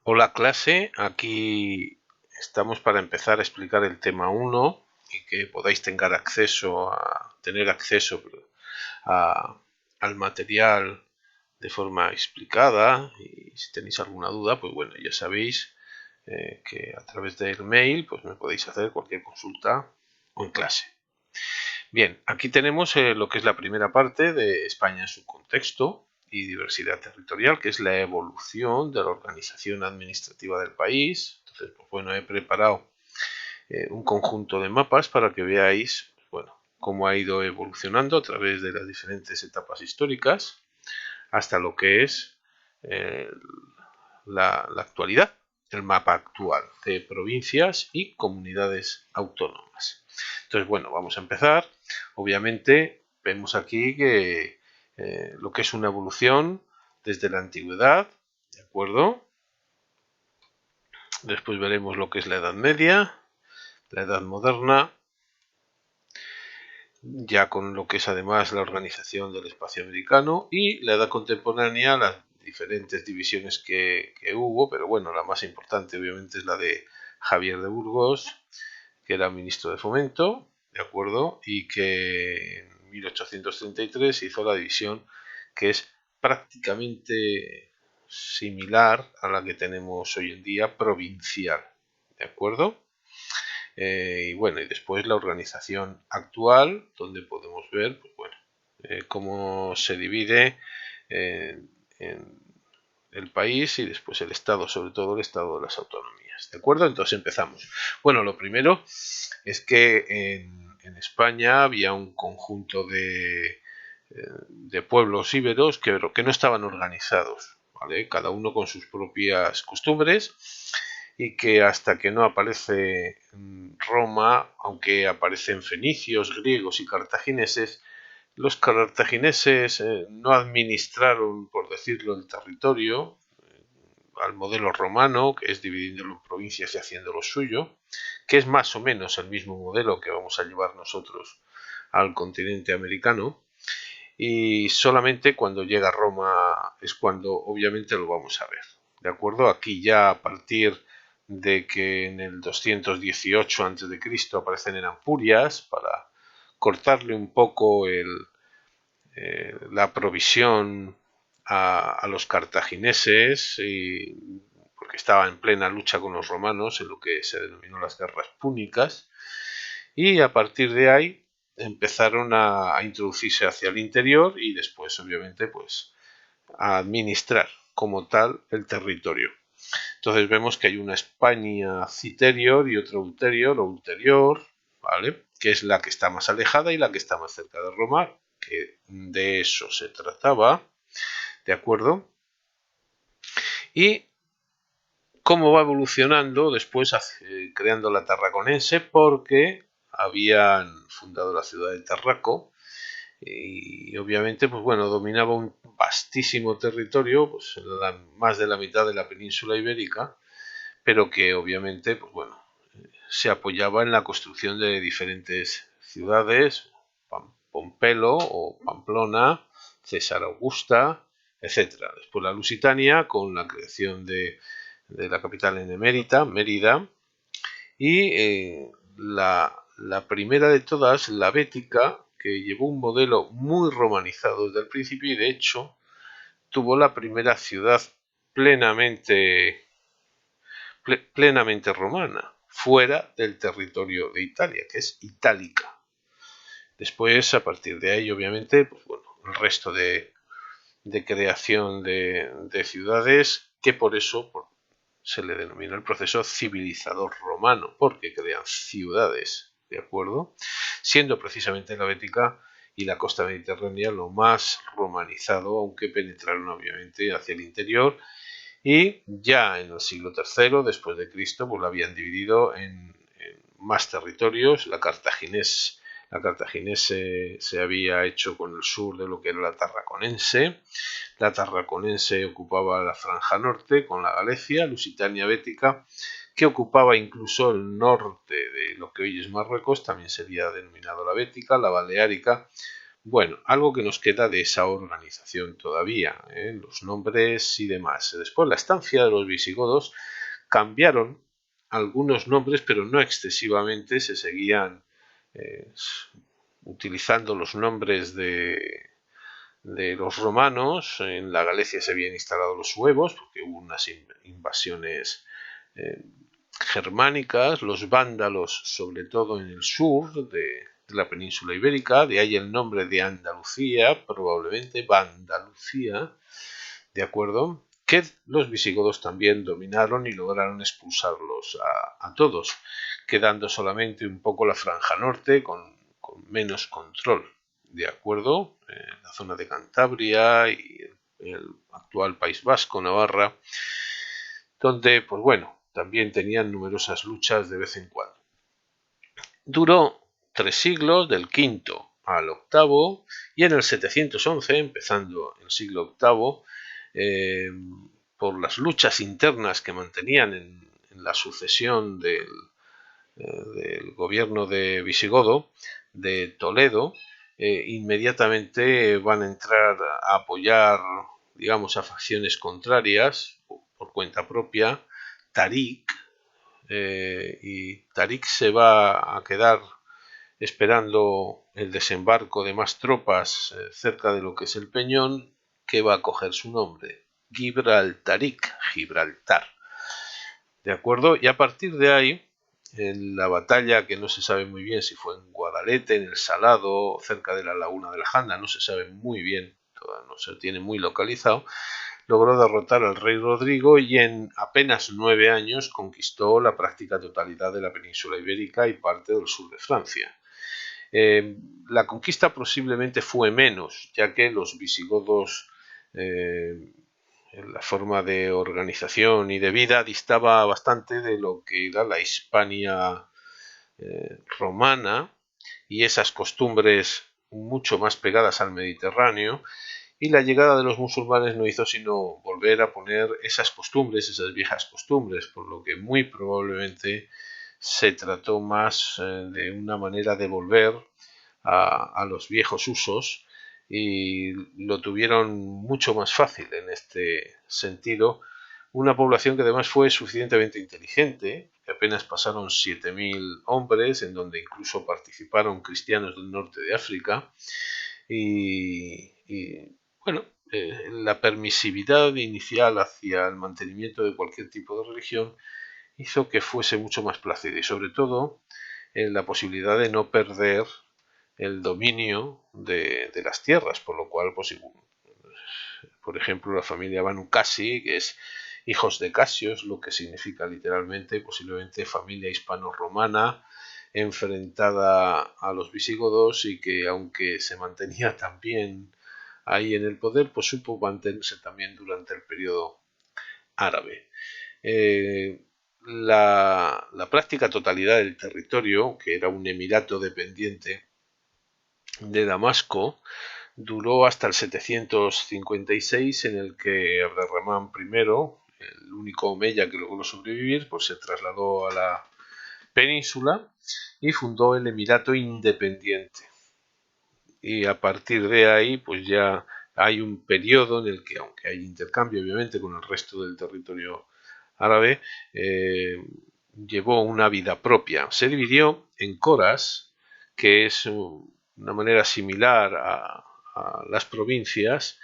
Hola clase, aquí estamos para empezar a explicar el tema 1 y que podáis tener acceso al material de forma explicada, y si tenéis alguna duda, pues bueno, ya sabéis que a través del mail pues me podéis hacer cualquier consulta o en clase. Bien, aquí tenemos lo que es la primera parte de España en su contexto y diversidad territorial, que es la evolución de la organización administrativa del país. Entonces, pues bueno, he preparado un conjunto de mapas para que veáis, pues bueno, cómo ha ido evolucionando a través de las diferentes etapas históricas hasta lo que es eh, la actualidad, el mapa actual de provincias y comunidades autónomas. Entonces, bueno, vamos a empezar. Obviamente, vemos aquí que lo que es una evolución desde la antigüedad, ¿de acuerdo? Después veremos lo que es la Edad Media, la Edad Moderna, ya con lo que es además la organización del espacio americano, y la Edad Contemporánea, las diferentes divisiones que hubo, pero bueno, la más importante obviamente es la de Javier de Burgos, que era ministro de Fomento, ¿de acuerdo? Y que en 1833 hizo la división que es prácticamente similar a la que tenemos hoy en día, provincial, ¿de acuerdo? Y bueno, y después la organización actual, donde podemos ver, pues bueno, cómo se divide en el país y después el Estado, sobre todo el Estado de las autonomías. ¿De acuerdo? Entonces empezamos. Bueno, lo primero es que en España había un conjunto de pueblos íberos que no estaban organizados, ¿vale? Cada uno con sus propias costumbres, y que hasta que no aparece Roma, aunque aparecen fenicios, griegos y cartagineses, los cartagineses no administraron, por decirlo, el territorio al modelo romano, que es dividiéndolo en provincias y haciendo lo suyo, que es más o menos el mismo modelo que vamos a llevar nosotros al continente americano, y solamente cuando llega a Roma es cuando obviamente lo vamos a ver. ¿De acuerdo? Aquí ya a partir de que en el 218 a.C. aparecen en Ampurias para cortarle un poco la provisión a los cartagineses, porque estaba en plena lucha con los romanos en lo que se denominó las guerras púnicas, y a partir de ahí empezaron a introducirse hacia el interior y después obviamente pues a administrar como tal el territorio. Entonces vemos que hay una España citerior y otra ulterior o ulterior, ¿vale? Que es la que está más alejada y la que está más cerca de Roma, que de eso se trataba, ¿de acuerdo? Y cómo va evolucionando después creando la Tarraconense, porque habían fundado la ciudad de Tarraco y obviamente pues bueno, dominaba un vastísimo territorio, pues más de la mitad de la península ibérica, pero que obviamente pues bueno, se apoyaba en la construcción de diferentes ciudades, Pompelo o Pamplona, César Augusta, etcétera. Después la Lusitania con la creación de la capital en Emérita, Mérida, y la primera de todas, la Bética, que llevó un modelo muy romanizado desde el principio y de hecho tuvo la primera ciudad plenamente, plenamente romana, fuera del territorio de Italia, que es Itálica. Después, a partir de ahí, obviamente, pues bueno, el resto de creación de ciudades, que por eso se le denomina el proceso civilizador romano, porque crean ciudades, ¿de acuerdo? Siendo precisamente la Bética y la costa mediterránea lo más romanizado, aunque penetraron obviamente hacia el interior, y ya en el siglo III después de Cristo pues la habían dividido en más territorios. La cartaginese se había hecho con el sur de lo que era la tarraconense. La tarraconense ocupaba la franja norte con la Galicia, Lusitania Bética, que ocupaba incluso el norte de lo que hoy es Marruecos, también sería denominado la Bética, la Baleárica, Bueno, algo que nos queda de esa organización todavía, los nombres y demás. Después, la estancia de los visigodos cambiaron algunos nombres, pero no excesivamente, se seguían eh, utilizando los nombres de los romanos. En la Galicia se habían instalado los suevos, porque hubo unas invasiones eh, germánicas, los vándalos, sobre todo en el sur de la península ibérica, de ahí el nombre de Andalucía, probablemente Vandalucía, ¿de acuerdo? Que los visigodos también dominaron y lograron expulsarlos a todos, quedando solamente un poco la franja norte con menos control, ¿de acuerdo? La zona de Cantabria y el actual País Vasco, Navarra, donde, pues bueno, también tenían numerosas luchas de vez en cuando. Duró 3 siglos, del V al VIII, y en el 711, empezando el siglo VIII, por las luchas internas que mantenían en la sucesión del gobierno de Visigodo, de Toledo, inmediatamente van a entrar a apoyar, digamos, a facciones contrarias por cuenta propia. Tarik, y Tarik se va a quedar esperando el desembarco de más tropas cerca de lo que es el Peñón, que va a coger su nombre, Gibraltarik, Gibraltar. ¿De acuerdo? Y a partir de ahí, en la batalla, que no se sabe muy bien si fue en Guadalete, en el Salado, cerca de la laguna de la Janda, no se sabe muy bien, no se tiene muy localizado, logró derrotar al rey Rodrigo y en apenas 9 años conquistó la práctica totalidad de la península ibérica y parte del sur de Francia. La conquista posiblemente fue menos, ya que los visigodos, en la forma de organización y de vida, distaba bastante de lo que era la Hispania romana y esas costumbres mucho más pegadas al Mediterráneo, y la llegada de los musulmanes no hizo sino volver a poner esas costumbres, esas viejas costumbres, por lo que muy probablemente se trató más de una manera de volver a los viejos usos, y lo tuvieron mucho más fácil en este sentido. Una población que además fue suficientemente inteligente, que apenas pasaron 7.000 hombres, en donde incluso participaron cristianos del norte de África, y bueno, la permisividad inicial hacia el mantenimiento de cualquier tipo de religión hizo que fuese mucho más plácida, y sobre todo la posibilidad de no perder el dominio de las tierras, por lo cual, pues, por ejemplo, la familia Banu Qasi, que es hijos de Casios, lo que significa literalmente posiblemente familia hispano-romana enfrentada a los visigodos, y que aunque se mantenía también ahí en el poder, pues supo mantenerse también durante el periodo árabe. La práctica totalidad del territorio, que era un emirato dependiente de Damasco, duró hasta el 756, en el que Abderramán I, el único omeya que logró sobrevivir, pues se trasladó a la península y fundó el Emirato Independiente. Y a partir de ahí, pues ya hay un periodo en el que, aunque hay intercambio obviamente con el resto del territorio árabe, llevó una vida propia. Se dividió en coras, que es una manera similar a las provincias,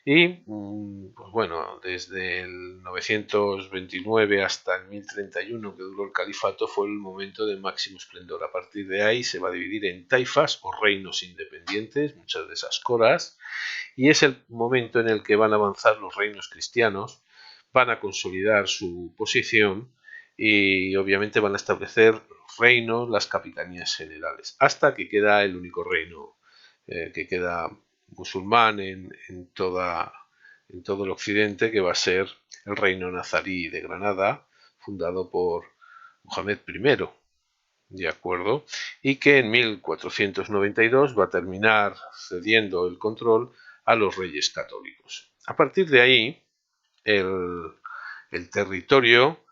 y pues bueno, desde el 929 hasta el 1031, que duró el califato, fue el momento de máximo esplendor. A partir de ahí se va a dividir en taifas o reinos independientes, muchas de esas coras, y es el momento en el que van a avanzar los reinos cristianos, van a consolidar su posición y obviamente van a establecer los reinos, las capitanías generales, hasta que queda el único reino que queda musulmán en todo el occidente, que va a ser el reino nazarí de Granada, fundado por Mohamed I, ¿de acuerdo? Y que en 1492 va a terminar cediendo el control a los reyes católicos. A partir de ahí, el territorio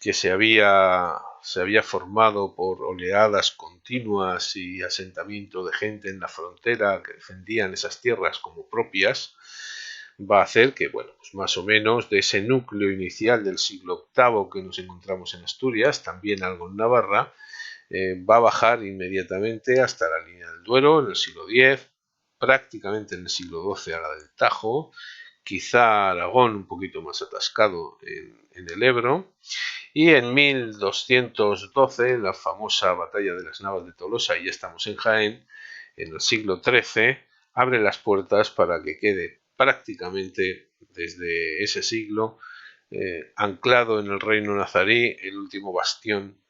que se había se había formado por oleadas continuas y asentamiento de gente en la frontera que defendían esas tierras como propias, va a hacer que, bueno, pues más o menos de ese núcleo inicial del siglo VIII que nos encontramos en Asturias, también algo en Navarra, va a bajar inmediatamente hasta la línea del Duero en el siglo X, prácticamente en el siglo XII a la del Tajo, quizá Aragón un poquito más atascado en el Ebro, y en 1212, la famosa batalla de las Navas de Tolosa, y ya estamos en Jaén, en el siglo XIII, abre las puertas para que quede prácticamente desde ese siglo anclado en el reino nazarí, el último bastión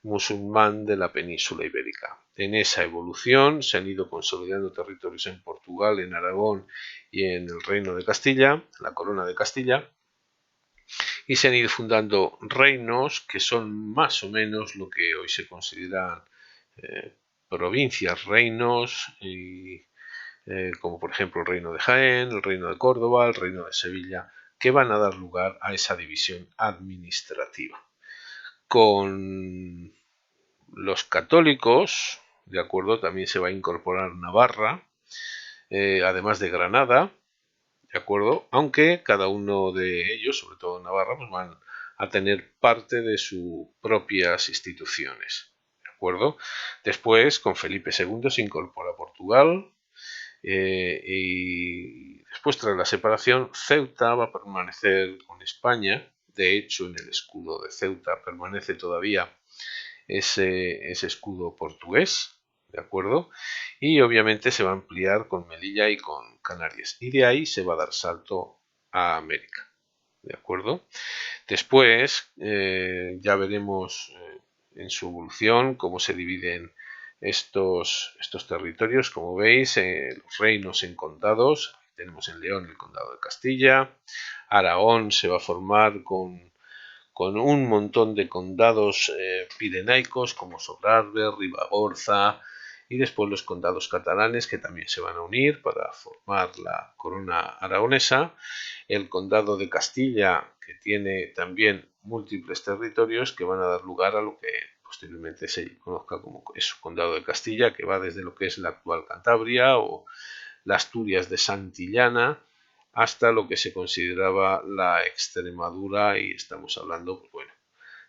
musulmán de la península ibérica. En esa evolución se han ido consolidando territorios en Portugal, en Aragón y en el Reino de Castilla, la Corona de Castilla, y se han ido fundando reinos que son más o menos lo que hoy se consideran provincias, reinos, como por ejemplo el Reino de Jaén, el Reino de Córdoba, el Reino de Sevilla, que van a dar lugar a esa división administrativa. Con los católicos, de acuerdo, también se va a incorporar Navarra, además de Granada, de acuerdo, aunque cada uno de ellos, sobre todo Navarra, pues van a tener parte de sus propias instituciones, de acuerdo. Después, con Felipe II se incorpora Portugal, y después, tras la separación, Ceuta va a permanecer con España. De hecho, en el escudo de Ceuta permanece todavía ese escudo portugués, ¿de acuerdo? Y obviamente se va a ampliar con Melilla y con Canarias. Y de ahí se va a dar salto a América, ¿de acuerdo? Después ya veremos en su evolución cómo se dividen estos territorios. Como veis, los reinos en condados. Tenemos en León el condado de Castilla. Aragón se va a formar con un montón de condados pirenaicos como Sobrarbe, Ribagorza, y después los condados catalanes que también se van a unir para formar la corona aragonesa. El condado de Castilla, que tiene también múltiples territorios que van a dar lugar a lo que posteriormente se conozca como eso, condado de Castilla, que va desde lo que es la actual Cantabria o las Asturias de Santillana hasta lo que se consideraba la Extremadura, y estamos hablando, pues bueno,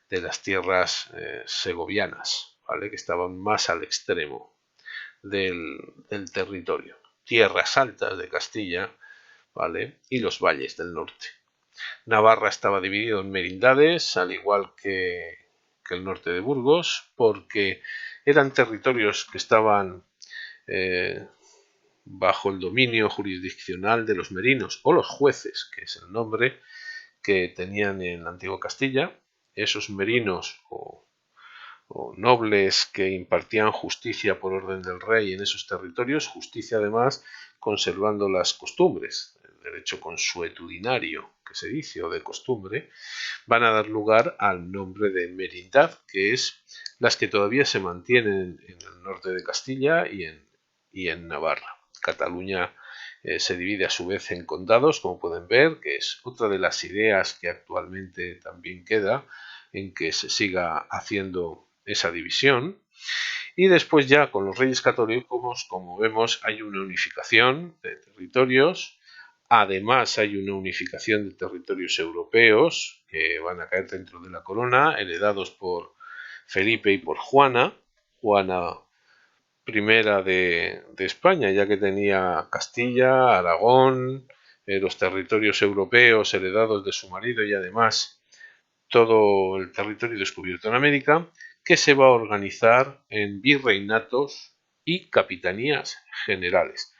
de las tierras segovianas, ¿vale? Que estaban más al extremo del territorio. Tierras altas de Castilla, ¿vale? Y los valles del norte. Navarra estaba dividido en merindades, al igual que el norte de Burgos, porque eran territorios que estaban bajo el dominio jurisdiccional de los merinos o los jueces, que es el nombre que tenían en la antigua Castilla. Esos merinos o nobles que impartían justicia por orden del rey en esos territorios, justicia además conservando las costumbres, el derecho consuetudinario que se dice, o de costumbre, van a dar lugar al nombre de merindad, que es las que todavía se mantienen en el norte de Castilla y en Navarra. Cataluña se divide a su vez en condados, como pueden ver, que es otra de las ideas que actualmente también queda en que se siga haciendo esa división. Y después ya con los reyes católicos, como vemos, hay una unificación de territorios. Además hay una unificación de territorios europeos que van a caer dentro de la corona, heredados por Felipe y por Juana primera de España, ya que tenía Castilla, Aragón, los territorios europeos heredados de su marido y además todo el territorio descubierto en América, que se va a organizar en virreinatos y capitanías generales.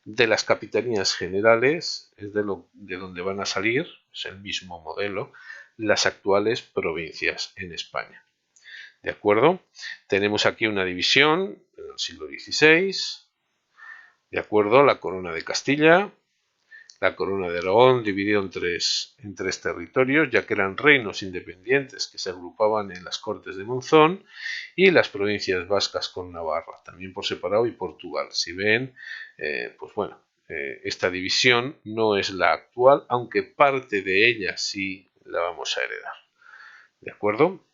De las capitanías generales es de donde van a salir, es el mismo modelo, las actuales provincias en España. ¿De acuerdo? Tenemos aquí una división en el siglo XVI, ¿de acuerdo? La corona de Castilla, la corona de Aragón, dividido en tres territorios, ya que eran reinos independientes que se agrupaban en las Cortes de Monzón, y las provincias vascas con Navarra, también por separado, y Portugal. Si ven, pues bueno, esta división no es la actual, aunque parte de ella sí la vamos a heredar. ¿De acuerdo?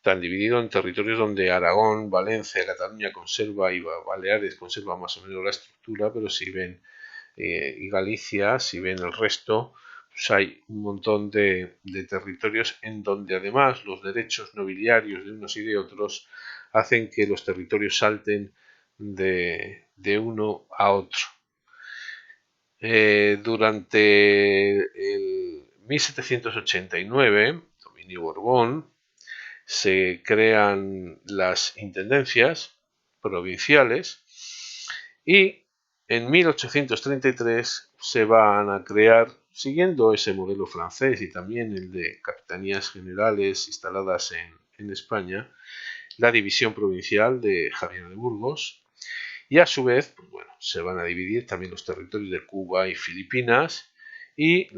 están divididos en territorios donde Aragón, Valencia, Cataluña conserva y Baleares conserva más o menos la estructura, pero si ven y Galicia, si ven el resto, pues hay un montón de territorios en donde además los derechos nobiliarios de unos y de otros hacen que los territorios salten de uno a otro. Durante el 1789, dominio Borbón, se crean las intendencias provinciales y en 1833 se van a crear, siguiendo ese modelo francés y también el de capitanías generales instaladas en España, la división provincial de Javier de Burgos. Y a su vez, pues bueno, se van a dividir también los territorios de Cuba y Filipinas y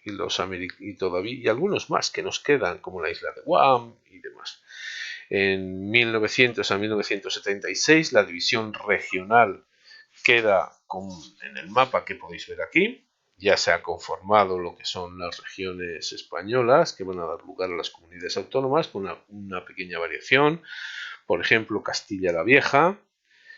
y algunos más que nos quedan, como la isla de Guam y demás. En 1900 a 1976 la división regional queda en el mapa que podéis ver aquí. Ya se ha conformado lo que son las regiones españolas, que van a dar lugar a las comunidades autónomas con una pequeña variación. Por ejemplo, Castilla la Vieja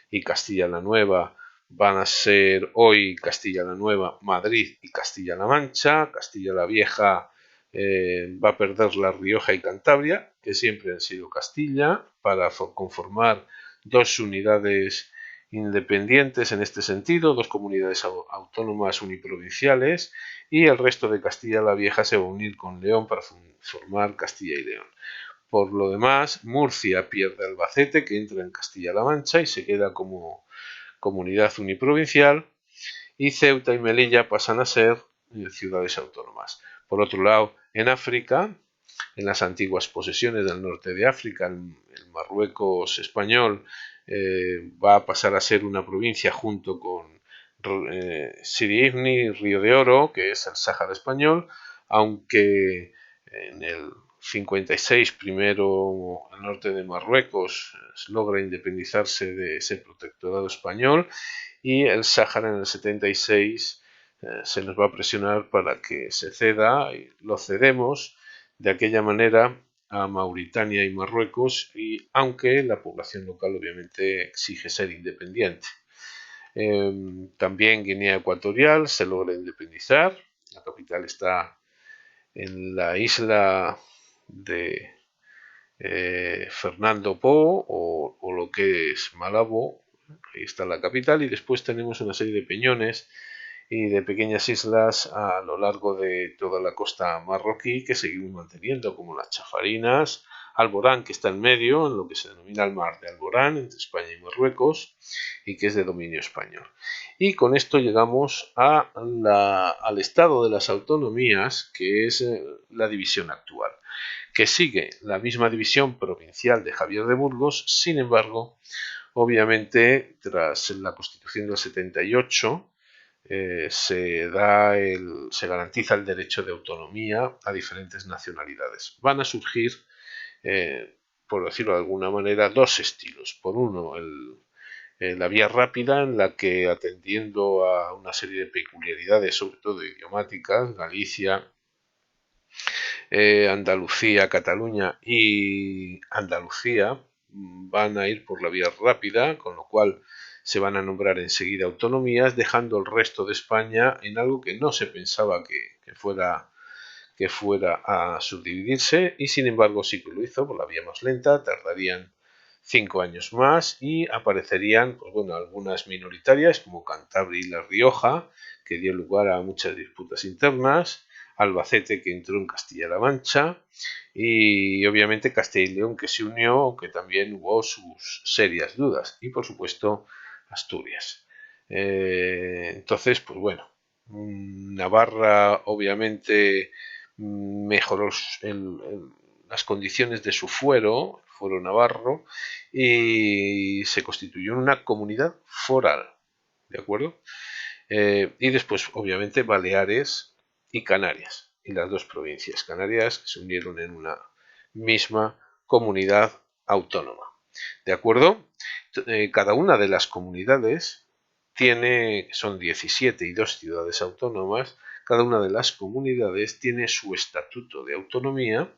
y Castilla la Nueva van a ser hoy Castilla la Nueva, Madrid y Castilla-La Mancha. Castilla la Vieja va a perder La Rioja y Cantabria, que siempre han sido Castilla, para conformar dos unidades independientes en este sentido, dos comunidades autónomas uniprovinciales, y el resto de Castilla la Vieja se va a unir con León para formar Castilla y León. Por lo demás, Murcia pierde Albacete, que entra en Castilla-La Mancha y se queda como comunidad uniprovincial, y Ceuta y Melilla pasan a ser ciudades autónomas. Por otro lado, en África, en las antiguas posesiones del norte de África, el Marruecos español va a pasar a ser una provincia junto con Sidi Ifni, Río de Oro, que es el Sáhara español, aunque en el 56 primero el norte de Marruecos logra independizarse de ese protectorado español, y el Sáhara en el 76 se nos va a presionar para que se ceda, y lo cedemos de aquella manera a Mauritania y Marruecos, y aunque la población local obviamente exige ser independiente. También Guinea Ecuatorial se logra independizar, la capital está en la isla de Fernando Po o lo que es Malabo. Ahí está la capital, y después tenemos una serie de peñones y de pequeñas islas a lo largo de toda la costa marroquí que seguimos manteniendo, como las Chafarinas, Alborán, que está en medio, en lo que se denomina el mar de Alborán, entre España y Marruecos, y que es de dominio español. Y con esto llegamos al estado de las autonomías, que es la división actual, que sigue la misma división provincial de Javier de Burgos. Sin embargo, obviamente, tras la Constitución del 78, se garantiza el derecho de autonomía a diferentes nacionalidades. Van a surgir, por decirlo de alguna manera, dos estilos. Por uno, la vía rápida, en la que, atendiendo a una serie de peculiaridades, sobre todo idiomáticas, Galicia, Andalucía, Cataluña y Andalucía van a ir por la vía rápida, con lo cual se van a nombrar enseguida autonomías, dejando el resto de España en algo que no se pensaba que fuera a subdividirse, y sin embargo sí que lo hizo por la vía más lenta. Tardarían 5 años más y aparecerían, pues bueno, algunas minoritarias como Cantabria y La Rioja, que dio lugar a muchas disputas internas, Albacete, que entró en Castilla-La Mancha, y obviamente Castilla y León, que se unió, aunque también hubo sus serias dudas, y por supuesto Asturias. Entonces, pues bueno, Navarra obviamente mejoró las condiciones de su fuero navarro, y se constituyó en una comunidad foral, ¿de acuerdo? Y después, obviamente, Baleares y Canarias, y las dos provincias canarias que se unieron en una misma comunidad autónoma, ¿de acuerdo? Cada una de las comunidades son 17 y 2 ciudades autónomas, cada una de las comunidades tiene su estatuto de autonomía,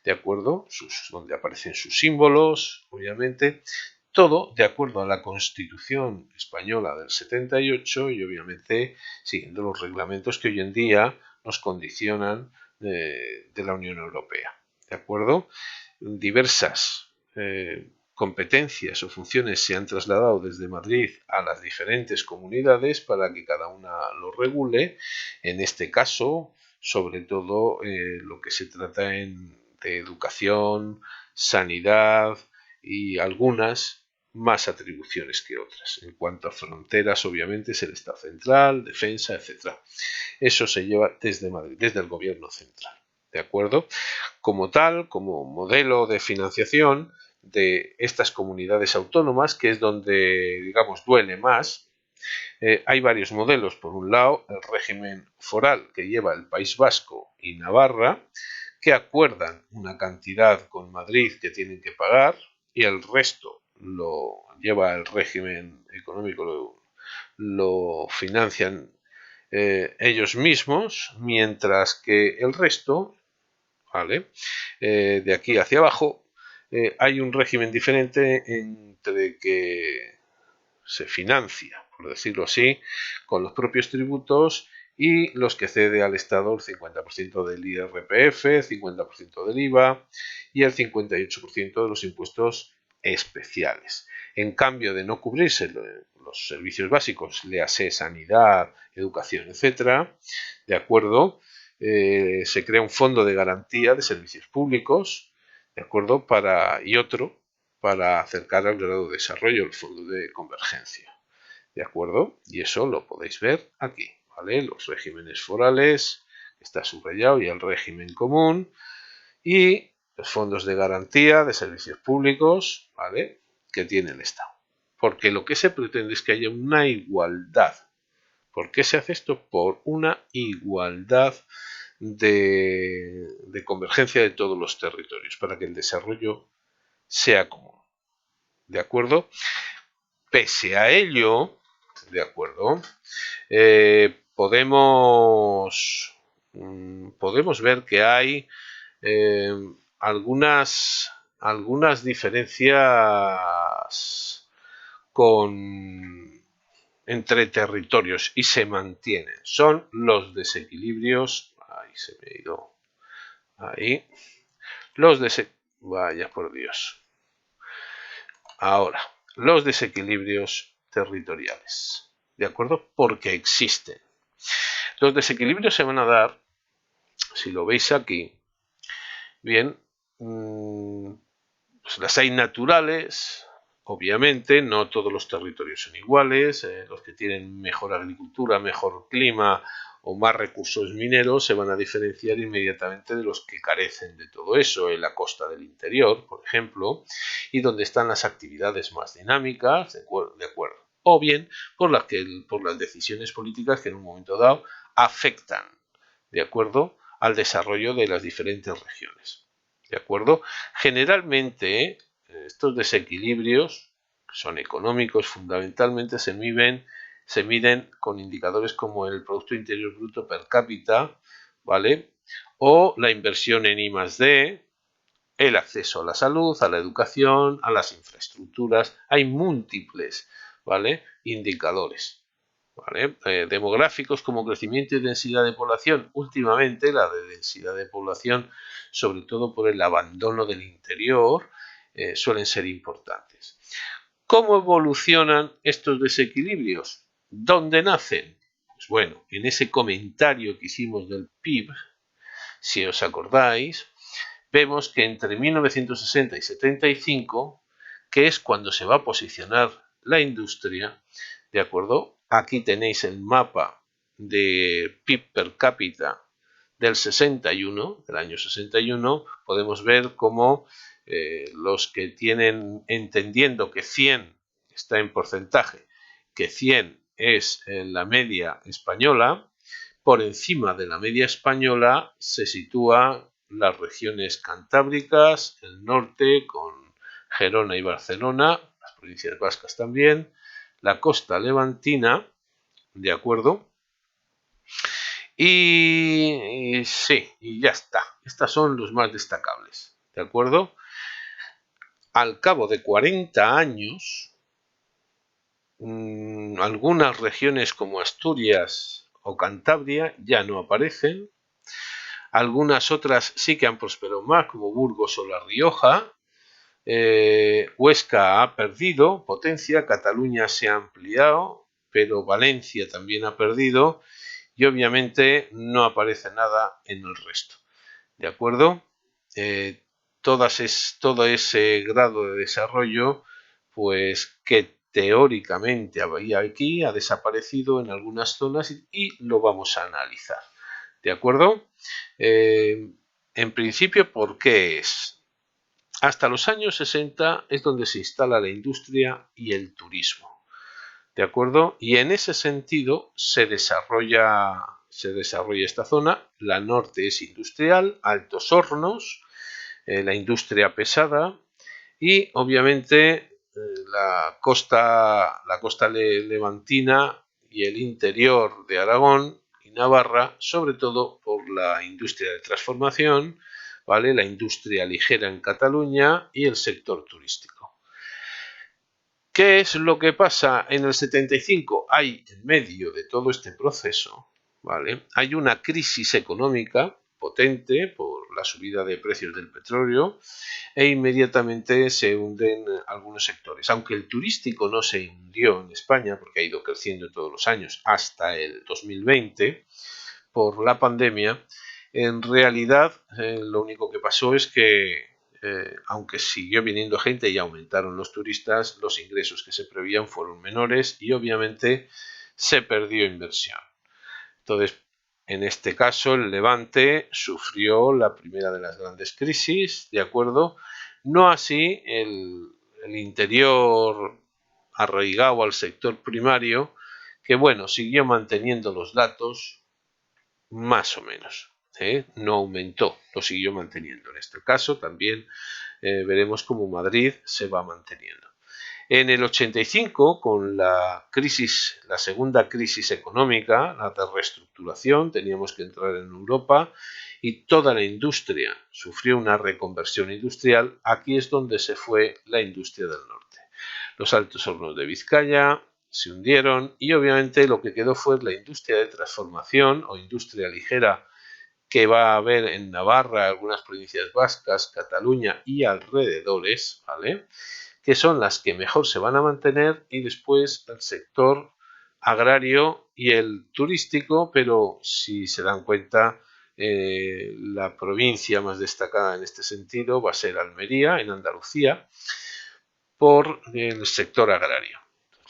¿de acuerdo? Donde aparecen sus símbolos, obviamente, todo de acuerdo a la Constitución española del 78 y obviamente siguiendo los reglamentos que hoy en día nos condicionan de la Unión Europea, ¿de acuerdo? Diversas competencias o funciones se han trasladado desde Madrid a las diferentes comunidades para que cada una lo regule. En este caso, sobre todo lo que se trata de educación, sanidad y algunas más atribuciones que otras. En cuanto a fronteras, obviamente es el Estado central, defensa, etc. Eso se lleva desde Madrid, desde el gobierno central. ¿De acuerdo? Como tal, como modelo de financiación de estas comunidades autónomas, que es donde, digamos, duele más, hay varios modelos. Por un lado, el régimen foral que lleva el País Vasco y Navarra, que acuerdan una cantidad con Madrid que tienen que pagar y el resto lo lleva el régimen económico, lo financian ellos mismos, mientras que el resto, ¿vale? De aquí hacia abajo, hay un régimen diferente entre que se financia, por decirlo así, con los propios tributos y los que cede al Estado el 50% del IRPF, el 50% del IVA y el 58% de los impuestos especiales. En cambio de no cubrirse los servicios básicos, léase sanidad, educación, etcétera, de acuerdo, se crea un fondo de garantía de servicios públicos, de acuerdo, y otro para acercar al grado de desarrollo el fondo de convergencia, de acuerdo, y eso lo podéis ver aquí, ¿vale? Los regímenes forales, está subrayado, y el régimen común, y los fondos de garantía de servicios públicos, ¿vale?, que tiene el Estado. Porque lo que se pretende es que haya una igualdad. ¿Por qué se hace esto? Por una igualdad de convergencia de todos los territorios, para que el desarrollo sea común. ¿De acuerdo? Pese a ello, ¿de acuerdo? Podemos ver que hay algunas diferencias entre territorios y se mantienen. Son los desequilibrios. Ahí se me ha ido. Ahí. Vaya por Dios. Ahora, los desequilibrios territoriales. ¿De acuerdo? Porque existen. Los desequilibrios se van a dar, si lo veis aquí, bien, pues las hay naturales. Obviamente, no todos los territorios son iguales. Los que tienen mejor agricultura, mejor clima o más recursos mineros se van a diferenciar inmediatamente de los que carecen de todo eso, en la costa del interior, por ejemplo, y donde están las actividades más dinámicas, de acuerdo. O bien por las decisiones políticas que en un momento dado afectan, de acuerdo, al desarrollo de las diferentes regiones. ¿De acuerdo? Generalmente, estos desequilibrios, que son económicos, fundamentalmente se miden con indicadores como el Producto Interior Bruto per cápita, ¿vale? O la inversión en I+D, el acceso a la salud, a la educación, a las infraestructuras. Hay múltiples, ¿vale?, indicadores, ¿vale? Demográficos como crecimiento y densidad de población. Últimamente la de densidad de población, sobre todo por el abandono del interior, suelen ser importantes. ¿Cómo evolucionan estos desequilibrios? ¿Dónde nacen? Pues bueno, en ese comentario que hicimos del PIB, si os acordáis, vemos que entre 1960 y 75, que es cuando se va a posicionar la industria, ¿de acuerdo? Aquí tenéis el mapa de PIB per cápita del 61, del año 61, podemos ver cómo los que tienen, entendiendo que 100 está en porcentaje, que 100 es la media española, por encima de la media española se sitúa las regiones cantábricas, el norte con Gerona y Barcelona, las provincias vascas también, la costa levantina, ¿de acuerdo? Y sí, y ya está. Estas son los más destacables, ¿de acuerdo? Al cabo de 40 años, algunas regiones como Asturias o Cantabria ya no aparecen. Algunas otras sí que han prosperado más, como Burgos o La Rioja. Huesca ha perdido potencia, Cataluña se ha ampliado, pero Valencia también ha perdido y obviamente no aparece nada en el resto. ¿De acuerdo? Eh, todo ese grado de desarrollo, pues que teóricamente había aquí, ha desaparecido en algunas zonas y lo vamos a analizar. ¿De acuerdo? En principio, ¿por qué es? Hasta los años 60 es donde se instala la industria y el turismo. ¿De acuerdo? Y en ese sentido se desarrolla esta zona. La norte es industrial, Altos Hornos, la industria pesada y obviamente la costa levantina y el interior de Aragón y Navarra, sobre todo por la industria de transformación, ¿vale? La industria ligera en Cataluña y el sector turístico. ¿Qué es lo que pasa en el 75? Hay en medio de todo este proceso, ¿vale? Hay una crisis económica potente por la subida de precios del petróleo e inmediatamente se hunden algunos sectores. Aunque el turístico no se hundió en España porque ha ido creciendo todos los años hasta el 2020 por la pandemia, en realidad lo único que pasó es que aunque siguió viniendo gente y aumentaron los turistas, los ingresos que se prevían fueron menores y obviamente se perdió inversión. Entonces, en este caso, el Levante sufrió la primera de las grandes crisis, ¿de acuerdo? No así el interior arraigado al sector primario, que bueno, siguió manteniendo los datos más o menos. No aumentó, lo siguió manteniendo. En este caso también veremos cómo Madrid se va manteniendo. En el 85, con la segunda crisis económica, la de reestructuración, teníamos que entrar en Europa y toda la industria sufrió una reconversión industrial. Aquí es donde se fue la industria del norte. Los Altos Hornos de Vizcaya se hundieron y obviamente lo que quedó fue la industria de transformación o industria ligera que va a haber en Navarra, algunas provincias vascas, Cataluña y alrededores, ¿vale? Que son las que mejor se van a mantener y después el sector agrario y el turístico, pero si se dan cuenta, la provincia más destacada en este sentido va a ser Almería, en Andalucía, por el sector agrario.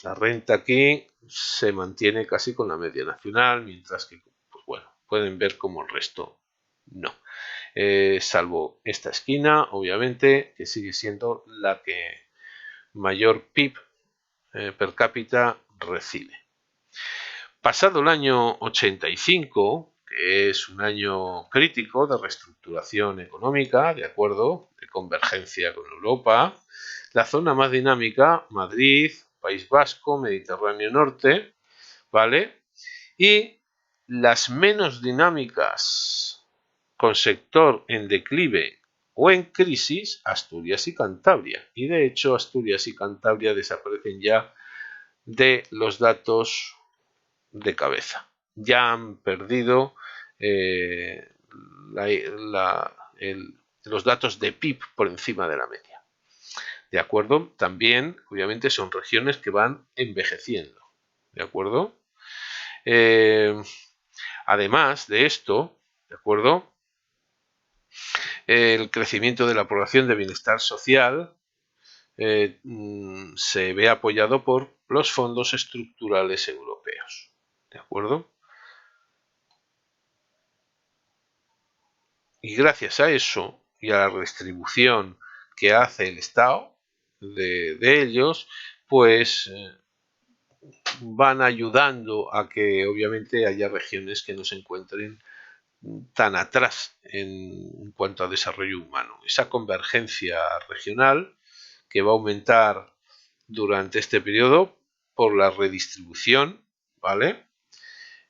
La renta aquí se mantiene casi con la media nacional, mientras que, pues bueno, pueden ver como el resto no. Salvo esta esquina, obviamente, que sigue siendo la que mayor PIB per cápita recibe. Pasado el año 85, que es un año crítico de reestructuración económica, de acuerdo, de convergencia con Europa, la zona más dinámica, Madrid, País Vasco, Mediterráneo Norte, ¿vale? Y las menos dinámicas con sector en declive o en crisis, Asturias y Cantabria. Y de hecho, Asturias y Cantabria desaparecen ya de los datos de cabeza. Ya han perdido los datos de PIB por encima de la media. ¿De acuerdo? También, obviamente, son regiones que van envejeciendo. ¿De acuerdo? Además de esto, ¿de acuerdo? El crecimiento de la población de bienestar social se ve apoyado por los fondos estructurales europeos. ¿De acuerdo? Y gracias a eso y a la redistribución que hace el Estado de ellos, pues van ayudando a que obviamente haya regiones que no se encuentren tan atrás en cuanto a desarrollo humano. Esa convergencia regional que va a aumentar durante este periodo por la redistribución, ¿vale?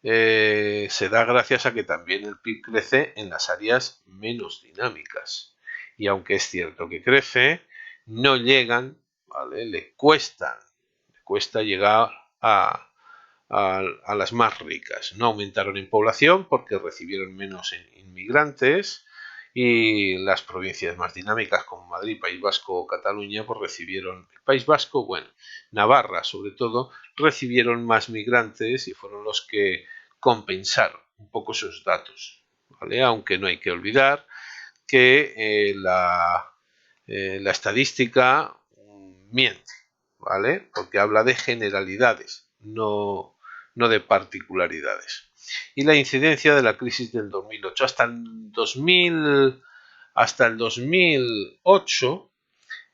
se da gracias a que también el PIB crece en las áreas menos dinámicas. Y aunque es cierto que crece, no llegan, ¿vale? Le cuesta llegar a las más ricas. No aumentaron en población porque recibieron menos inmigrantes, y las provincias más dinámicas como Madrid, País Vasco o Cataluña pues recibieron, el País Vasco, bueno, Navarra sobre todo, recibieron más migrantes y fueron los que compensaron un poco esos datos, ¿vale? Aunque no hay que olvidar que la estadística miente, ¿vale? Porque habla de generalidades, no de particularidades. Y la incidencia de la crisis del 2008 hasta el 2008,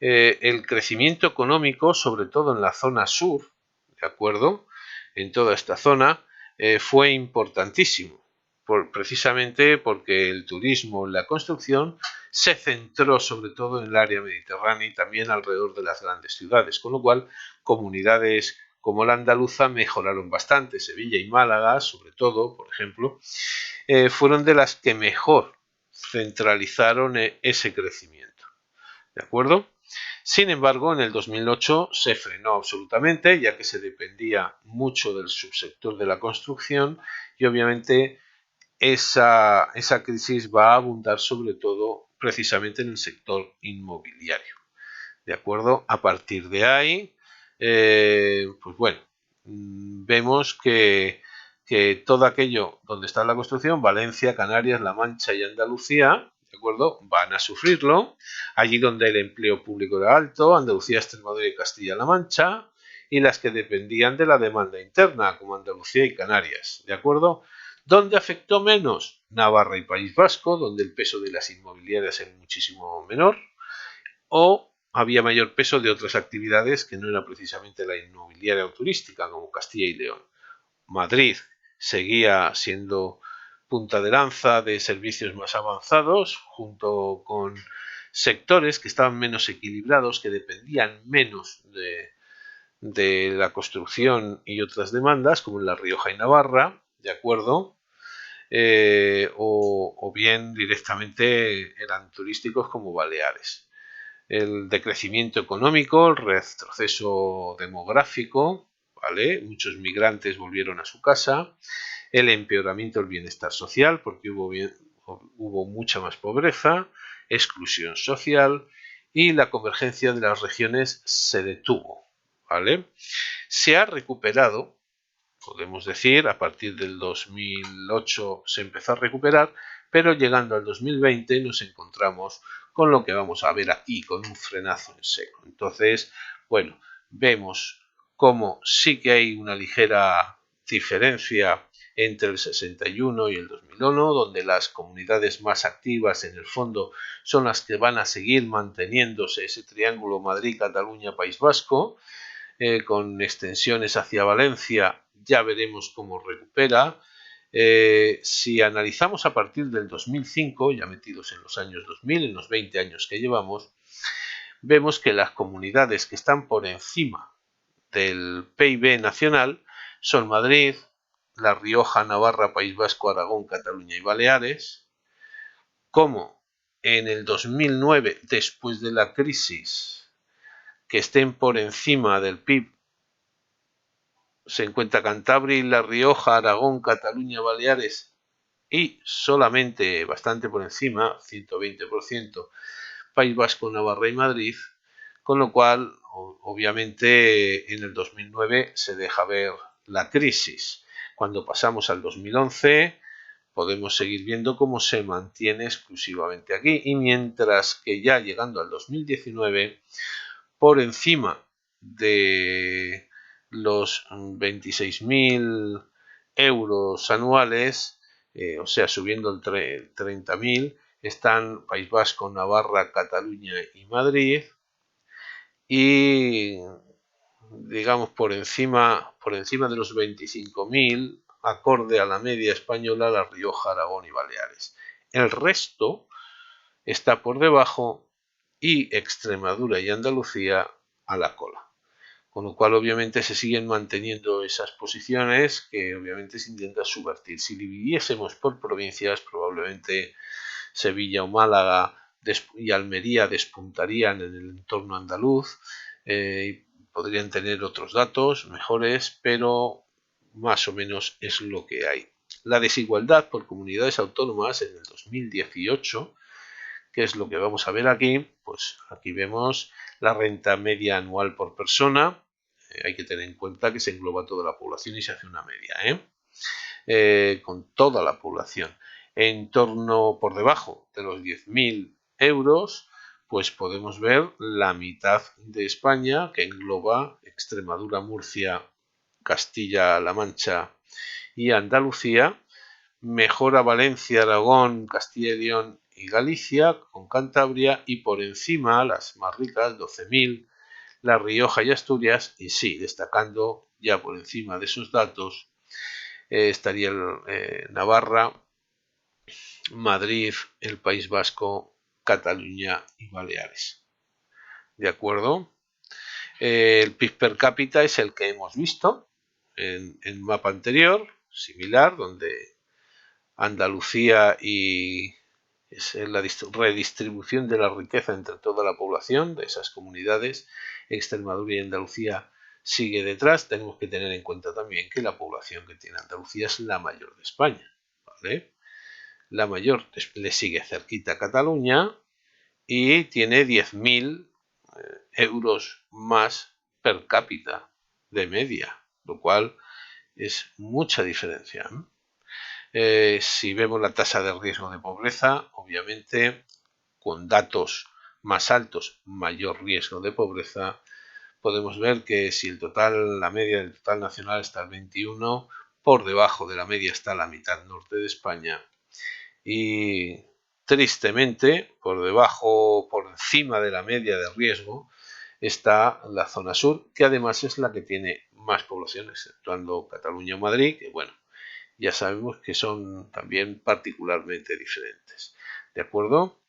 el crecimiento económico, sobre todo en la zona sur, ¿de acuerdo? En toda esta zona, fue importantísimo, precisamente porque el turismo y la construcción se centró sobre todo en el área mediterránea y también alrededor de las grandes ciudades, con lo cual comunidades como la andaluza mejoraron bastante. Sevilla y Málaga, sobre todo, por ejemplo, fueron de las que mejor centralizaron ese crecimiento. ¿De acuerdo? Sin embargo, en el 2008 se frenó absolutamente, ya que se dependía mucho del subsector de la construcción, y obviamente esa crisis va a abundar sobre todo precisamente en el sector inmobiliario. ¿De acuerdo? A partir de ahí, pues bueno, vemos que todo aquello donde está la construcción, Valencia, Canarias, La Mancha y Andalucía, ¿de acuerdo? Van a sufrirlo. Allí donde el empleo público era alto, Andalucía, Extremadura y Castilla-La Mancha, y las que dependían de la demanda interna, como Andalucía y Canarias, ¿de acuerdo? ¿Dónde afectó menos? Navarra y País Vasco, donde el peso de las inmobiliarias es muchísimo menor, o había mayor peso de otras actividades que no era precisamente la inmobiliaria o turística, como Castilla y León. Madrid seguía siendo punta de lanza de servicios más avanzados, junto con sectores que estaban menos equilibrados, que dependían menos de la construcción y otras demandas, como en La Rioja y Navarra, ¿de acuerdo? O bien directamente eran turísticos como Baleares. El decrecimiento económico, el retroceso demográfico, ¿vale? Muchos migrantes volvieron a su casa, el empeoramiento del bienestar social, porque hubo mucha más pobreza, exclusión social, y la convergencia de las regiones se detuvo, ¿vale? Se ha recuperado, podemos decir, a partir del 2008 se empezó a recuperar, pero llegando al 2020 nos encontramos con lo que vamos a ver aquí, con un frenazo en seco. Entonces, bueno, vemos cómo sí que hay una ligera diferencia entre el 61 y el 2001, donde las comunidades más activas en el fondo son las que van a seguir manteniéndose ese triángulo Madrid-Cataluña-País Vasco, con extensiones hacia Valencia. Ya veremos cómo recupera. Si analizamos a partir del 2005, ya metidos en los años 2000, en los 20 años que llevamos, vemos que las comunidades que están por encima del PIB nacional son Madrid, La Rioja, Navarra, País Vasco, Aragón, Cataluña y Baleares. Como en el 2009, después de la crisis, que estén por encima del PIB se encuentra Cantabria y La Rioja, Aragón, Cataluña, Baleares, y solamente bastante por encima, 120%, País Vasco, Navarra y Madrid, con lo cual obviamente en el 2009 se deja ver la crisis. Cuando pasamos al 2011 podemos seguir viendo cómo se mantiene exclusivamente aquí, y mientras que ya llegando al 2019, por encima de los 26.000 euros anuales, o sea, subiendo el 30.000, están País Vasco, Navarra, Cataluña y Madrid, y digamos por encima de los 25.000, acorde a la media española, La Rioja, Aragón y Baleares. El resto está por debajo, y Extremadura y Andalucía a la cola. con lo cual obviamente se siguen manteniendo esas posiciones que obviamente se intenta subvertir. Si dividiésemos por provincias, probablemente Sevilla o Málaga y Almería despuntarían en el entorno andaluz, podrían tener otros datos mejores, pero más o menos es lo que hay. La desigualdad por comunidades autónomas en el 2018, que es lo que vamos a ver aquí, pues aquí vemos la renta media anual por persona. Hay que tener en cuenta que se engloba toda la población y se hace una media, con toda la población. En torno por debajo de los 10.000 euros, pues podemos ver la mitad de España, que engloba Extremadura, Murcia, Castilla-La Mancha y Andalucía. Mejora Valencia, Aragón, Castilla y León y Galicia, con Cantabria, y por encima, las más ricas, 12.000, La Rioja y Asturias. Y sí, destacando ya por encima de esos datos, estaría Navarra, Madrid, el País Vasco, Cataluña y Baleares. ¿De acuerdo? El PIB per cápita es el que hemos visto en el mapa anterior, similar, donde Andalucía y es la redistribución de la riqueza entre toda la población de esas comunidades. Extremadura y Andalucía sigue detrás. Tenemos que tener en cuenta también que la población que tiene Andalucía es la mayor de España, ¿vale? La mayor, le sigue cerquita Cataluña y tiene 10.000 euros más per cápita de media, lo cual es mucha diferencia. Si vemos la tasa de riesgo de pobreza, obviamente con datos más altos, mayor riesgo de pobreza, podemos ver que si la media del total nacional está al 21, por debajo de la media está la mitad norte de España y tristemente por encima de la media de riesgo está la zona sur, que además es la que tiene más población, exceptuando Cataluña o Madrid, que bueno, ya sabemos que son también particularmente diferentes. ¿De acuerdo?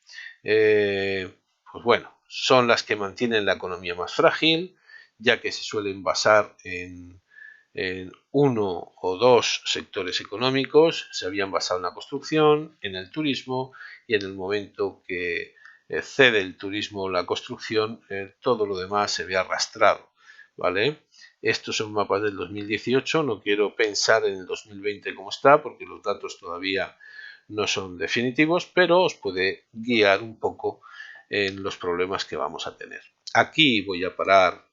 Pues bueno, son las que mantienen la economía más frágil, ya que se suelen basar en uno o dos sectores económicos. Se habían basado en la construcción, en el turismo, y en el momento que cede el turismo o la construcción, todo lo demás se ve arrastrado, ¿vale? Estos son mapas del 2018, no quiero pensar en el 2020 cómo está, porque los datos todavía no son definitivos, pero os puede guiar un poco en los problemas que vamos a tener. Aquí voy a parar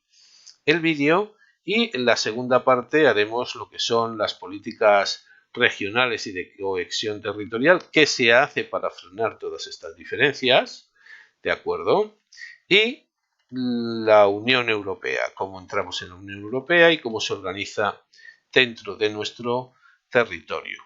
el vídeo y en la segunda parte haremos lo que son las políticas regionales y de cohesión territorial, qué se hace para frenar todas estas diferencias, ¿de acuerdo? Y la Unión Europea, cómo entramos en la Unión Europea y cómo se organiza dentro de nuestro territorio.